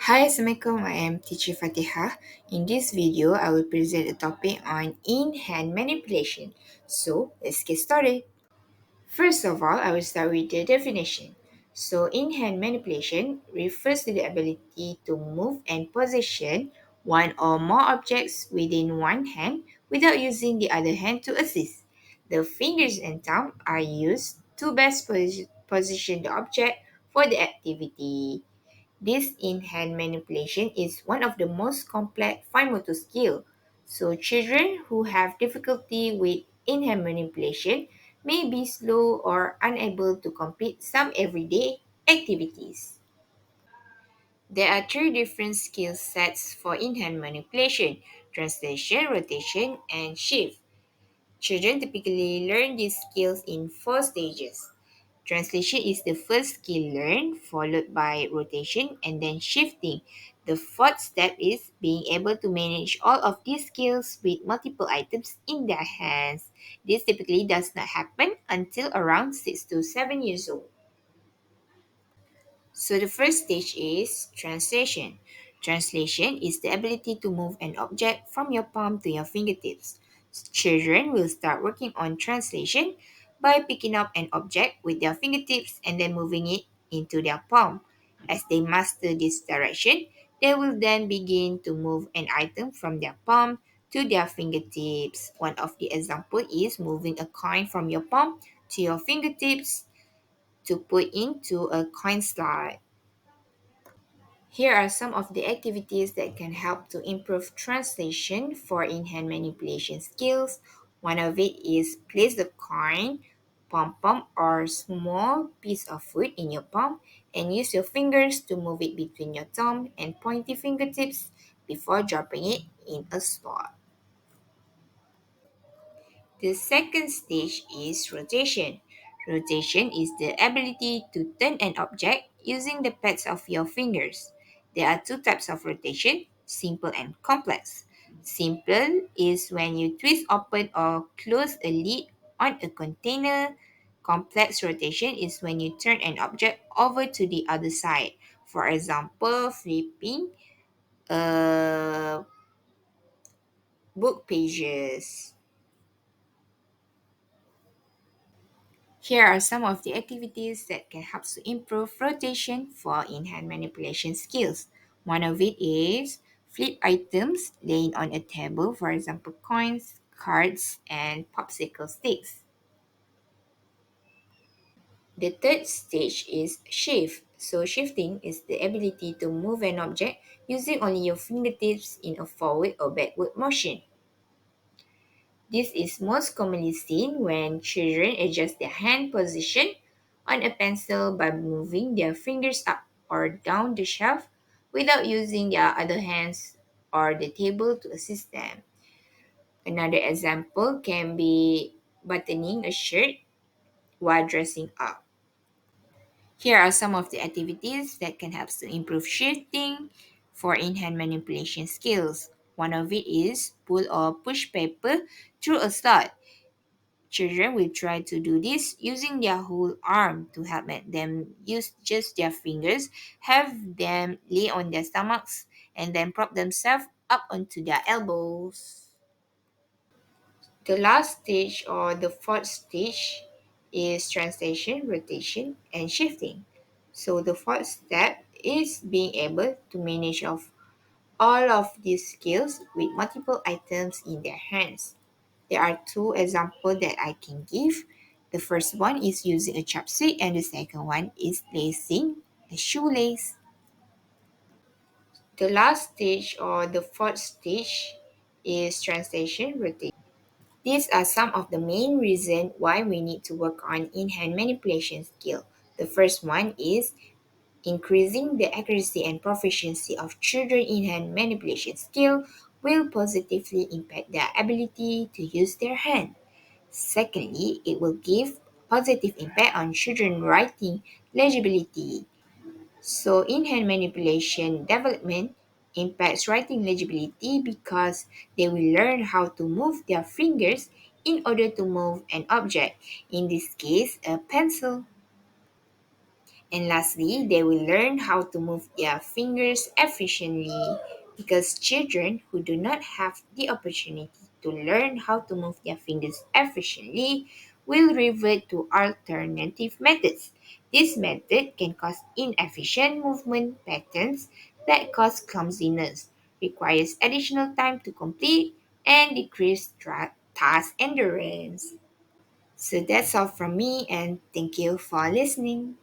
Hi, Assalamualaikum. I am Teacher Fatehah. In this video, I will present a topic on in-hand manipulation. So, let's get started. First of all, I will start with the definition. So, in-hand manipulation refers to the ability to move and position one or more objects within one hand without using the other hand to assist. The fingers and thumb are used to best position the object for the activity. This in-hand manipulation is one of the most complex fine motor skill. So children who have difficulty with in-hand manipulation may be slow or unable to complete some everyday activities. There are three different skill sets for in-hand manipulation: translation, rotation, and shift. Children typically learn these skills in four stages. Translation is the first skill learned, followed by rotation and then shifting. The fourth step is being able to manage all of these skills with multiple items in their hands. This typically does not happen until around 6 to 7 years old. So the first stage is translation. Translation is the ability to move an object from your palm to your fingertips. Children will start working on translation by picking up an object with their fingertips and then moving it into their palm. As they master this direction, they will then begin to move an item from their palm to their fingertips. One of the example is moving a coin from your palm to your fingertips to put into a coin slot. Here are some of the activities that can help to improve translation for in-hand manipulation skills. One of it is place the coin, pom-pom or small piece of food in your palm and use your fingers to move it between your thumb and pointy fingertips before dropping it in a slot. The second stage is rotation. Rotation is the ability to turn an object using the pads of your fingers. There are two types of rotation, simple and complex. Simple is when you twist open or close a lid on a container. Complex rotation is when you turn an object over to the other side. For example, flipping book pages. Here are some of the activities that can help to improve rotation for in-hand manipulation skills. One of it is flip items laying on a table, for example, coins, cards, and popsicle sticks. The third stage is shift. So shifting is the ability to move an object using only your fingertips in a forward or backward motion. This is most commonly seen when children adjust their hand position on a pencil by moving their fingers up or down the shelf without using their other hands or the table to assist them. Another example can be buttoning a shirt while dressing up. Here are some of the activities that can help to improve shifting for in-hand manipulation skills. One of it is pull or push paper through a slot. Children will try to do this using their whole arm to help them use just their fingers, have them lay on their stomachs, and then prop themselves up onto their elbows. The last stage or the fourth stage is translation, rotation, and shifting. So the fourth step is being able to manage of all of these skills with multiple items in their hands. There are two examples that I can give. The first one is using a chopstick and the second one is lacing a shoelace. The last stage or the fourth stage is translation rotation. These are some of the main reasons why we need to work on in-hand manipulation skill. The first one is increasing the accuracy and proficiency of children in-hand manipulation skill will positively impact their ability to use their hand. Secondly, it will give positive impact on children writing legibility. So in-hand manipulation development impacts writing legibility because they will learn how to move their fingers in order to move an object, in this case a pencil. And lastly, they will learn how to move their fingers efficiently because children who do not have the opportunity to learn how to move their fingers efficiently will revert to alternative methods. This method can cause inefficient movement patterns that cause clumsiness, requires additional time to complete, and decrease task endurance. So that's all from me, and thank you for listening.